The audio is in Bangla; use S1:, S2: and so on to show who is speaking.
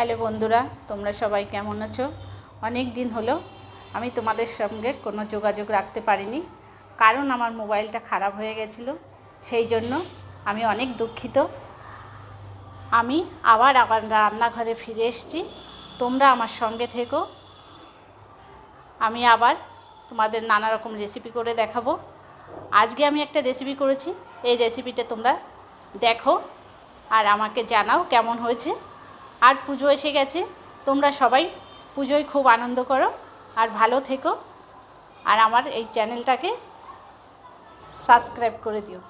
S1: হ্যালো বন্ধুরা, তোমরা সবাই কেমন আছো? অনেক দিন হলো আমি তোমাদের সঙ্গে কোনো যোগাযোগ রাখতে পারিনি, কারণ আমার মোবাইলটা খারাপ হয়ে গেছিলো। সেই জন্য আমি অনেক দুঃখিত। আমি আবার রান্নাঘরে ফিরে এসেছি। তোমরা আমার সঙ্গে থেকো। আমি আবার তোমাদের নানা রকম রেসিপি করে দেখাবো। আজকে আমি একটা রেসিপি করেছি, এই রেসিপিটা তোমরা দেখো আর আমাকে জানাও কেমন হয়েছে। আর পুজো এসে গেছে, তোমরা সবাই পুজোয় খুব আনন্দ করো আর ভালো থেকো। আর আমার এই চ্যানেলটাকে সাবস্ক্রাইব করে দিও।